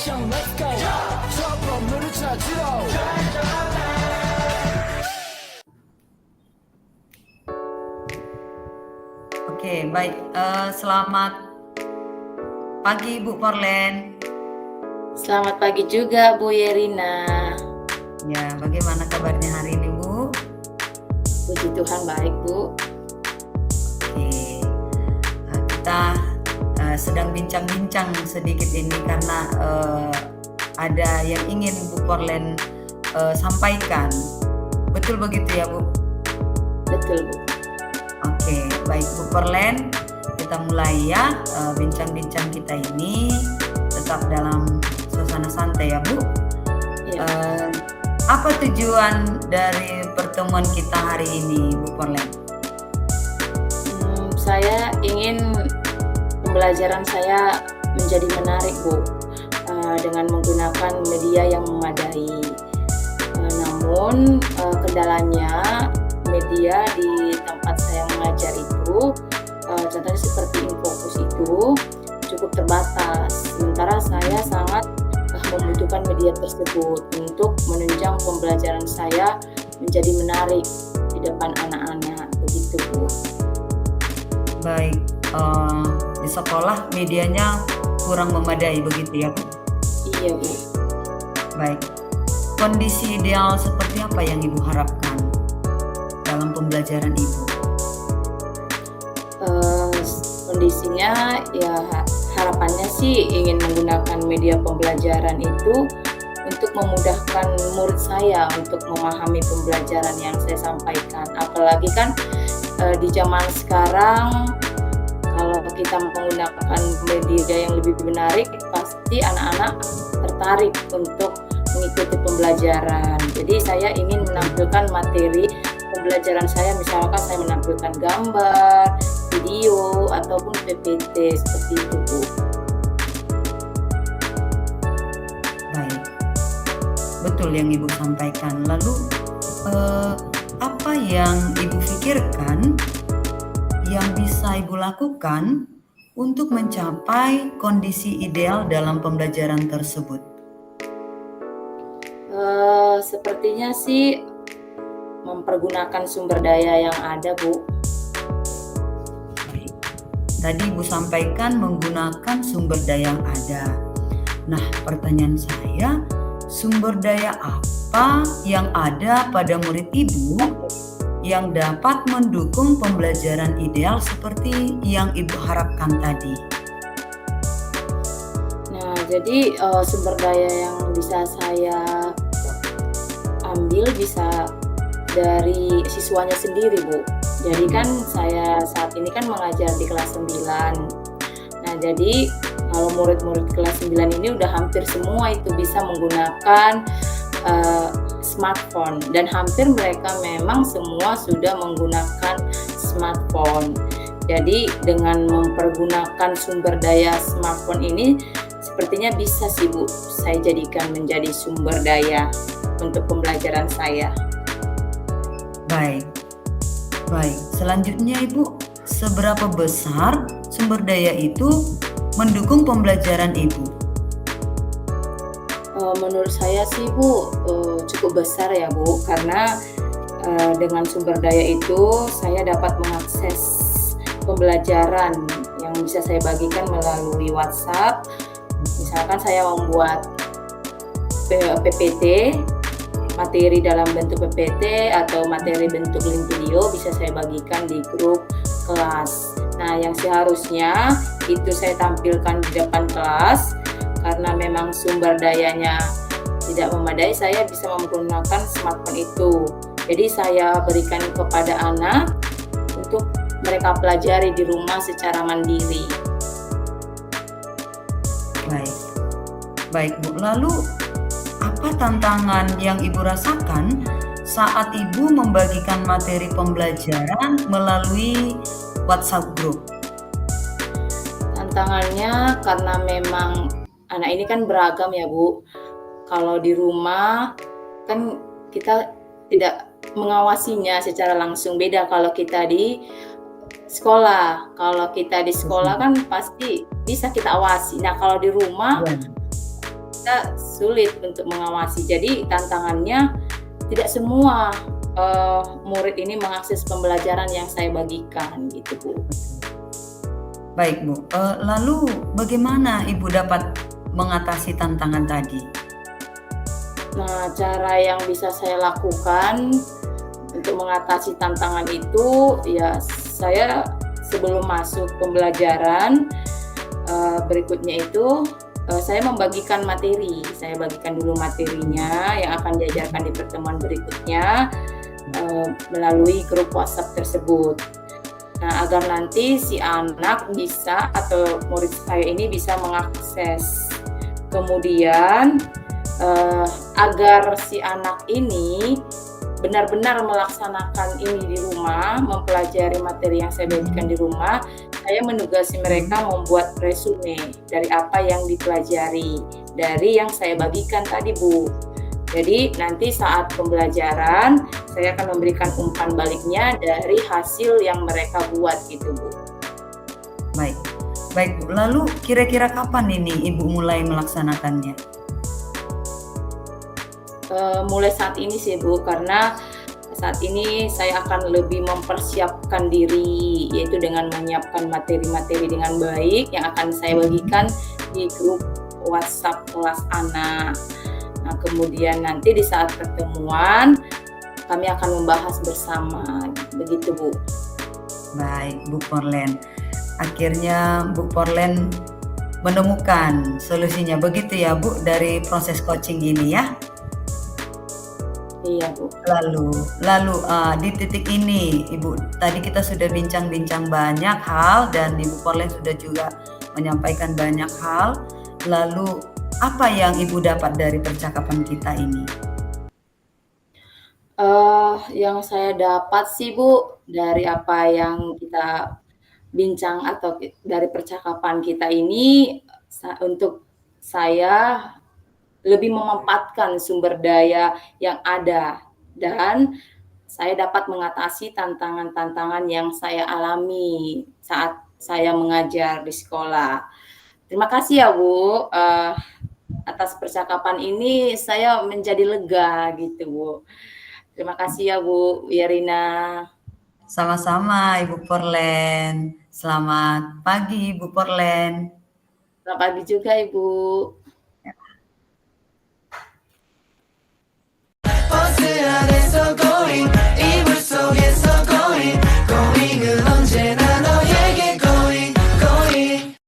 Let's go. 저 건물을 찾으러. Oke, baik. Selamat pagi Bu Porlen. Selamat pagi juga Bu Yerina. Ya, bagaimana kabarnya hari ini Bu? Puji Tuhan baik Bu. Oke, kita sedang bincang-bincang sedikit ini karena ada yang ingin Bu Porlen sampaikan. Betul begitu ya Bu? Betul Bu. Oke, baik Bu Porlen, kita mulai ya bincang-bincang kita ini tetap dalam suasana santai ya Bu. Ya. Apa tujuan dari pertemuan kita hari ini Bu Porlen? Saya ingin pembelajaran saya menjadi menarik Bu, dengan menggunakan media yang memadai. Namun kendalanya media di tempat saya mengajar itu, contohnya seperti Infocus itu cukup terbatas. Sementara saya sangat membutuhkan media tersebut untuk menunjang pembelajaran saya menjadi menarik di depan anak-anak, begitu Bu. Baik, di sekolah medianya kurang memadai begitu ya Bu? Iya Bu. Baik, kondisi ideal seperti apa yang Ibu harapkan dalam pembelajaran Ibu? Kondisinya ya harapannya sih ingin menggunakan media pembelajaran itu untuk memudahkan murid saya untuk memahami pembelajaran yang saya sampaikan. Apalagi kan di zaman sekarang kalau kita menggunakan media yang lebih menarik, pasti anak-anak tertarik untuk mengikuti pembelajaran. Jadi saya ingin menampilkan materi pembelajaran saya, misalkan saya menampilkan gambar, video, ataupun PPT seperti itu Bu. Baik, betul yang Ibu sampaikan. Lalu apa yang Ibu pikirkan yang bisa Ibu lakukan untuk mencapai kondisi ideal dalam pembelajaran tersebut? Sepertinya sih mempergunakan sumber daya yang ada Bu. Baik. Tadi Ibu sampaikan menggunakan sumber daya yang ada. Nah, pertanyaan saya, sumber daya apa yang ada pada murid Ibu yang dapat mendukung pembelajaran ideal seperti yang Ibu harapkan tadi? Nah, jadi sumber daya yang bisa saya ambil bisa dari siswanya sendiri Bu. Jadi kan saya saat ini kan mengajar di kelas 9. Nah, jadi kalau murid-murid kelas 9 ini udah hampir semua itu bisa menggunakan smartphone, dan hampir mereka memang semua sudah menggunakan smartphone. Jadi dengan mempergunakan sumber daya smartphone ini sepertinya bisa sih Bu saya jadikan menjadi sumber daya untuk pembelajaran saya. Baik. Selanjutnya Ibu, seberapa besar sumber daya itu mendukung pembelajaran Ibu? Menurut saya sih Bu cukup besar ya Bu, karena dengan sumber daya itu saya dapat mengakses pembelajaran yang bisa saya bagikan melalui WhatsApp. Misalkan saya membuat PPT, materi dalam bentuk PPT atau materi bentuk link video bisa saya bagikan di grup kelas. Nah, yang seharusnya itu saya tampilkan di depan kelas, karena memang sumber dayanya tidak memadai, saya bisa menggunakan smartphone itu. Jadi saya berikan kepada anak untuk mereka pelajari di rumah secara mandiri. Baik Bu, lalu apa tantangan yang Ibu rasakan saat Ibu membagikan materi pembelajaran melalui WhatsApp group? Tantangannya karena memang anak ini kan beragam ya Bu. Kalau di rumah kan kita tidak mengawasinya secara langsung, beda kalau kita di sekolah. Kalau kita di sekolah kan pasti bisa kita awasi. Nah, kalau di rumah kita sulit untuk mengawasi. Jadi tantangannya tidak semua murid ini mengakses pembelajaran yang saya bagikan gitu Bu. Baik Bu, lalu bagaimana Ibu dapat mengatasi tantangan tadi? Nah, cara yang bisa saya lakukan untuk mengatasi tantangan itu, ya saya sebelum masuk pembelajaran berikutnya itu saya membagikan materi. Saya bagikan dulu materinya yang akan diajarkan di pertemuan berikutnya melalui grup WhatsApp tersebut. Nah, agar nanti si anak bisa atau murid saya ini bisa mengakses. Kemudian agar si anak ini benar-benar melaksanakan ini di rumah, mempelajari materi yang saya bagikan di rumah, saya menugasi mereka membuat resume dari apa yang dipelajari, dari yang saya bagikan tadi Bu. Jadi nanti saat pembelajaran, saya akan memberikan umpan baliknya dari hasil yang mereka buat gitu Bu. Baik, baik Bu. Lalu kira-kira kapan ini Ibu mulai melaksanakannya? Mulai saat ini sih Bu, karena saat ini saya akan lebih mempersiapkan diri, yaitu dengan menyiapkan materi-materi dengan baik yang akan saya bagikan di grup WhatsApp kelas anak. Nah, kemudian nanti di saat pertemuan kami akan membahas bersama, begitu Bu. Baik Bu Porlen, akhirnya Bu Porlen menemukan solusinya, begitu ya Bu, dari proses coaching ini ya? Iya Bu. Lalu di titik ini Ibu, tadi kita sudah bincang-bincang banyak hal dan Ibu Porlen sudah juga menyampaikan banyak hal. Lalu apa yang Ibu dapat dari percakapan kita ini? Yang saya dapat sih Bu, dari apa yang kita bincang atau dari percakapan kita ini, untuk saya lebih memanfaatkan sumber daya yang ada dan saya dapat mengatasi tantangan-tantangan yang saya alami saat saya mengajar di sekolah. Terima kasih ya Bu, atas percakapan ini saya menjadi lega gitu Bu. Terima kasih ya Bu Yarina. Sama-sama Ibu Porlen. Selamat pagi Ibu Porlen. Selamat pagi juga Ibu. 버스 안에서 going 이불 속에서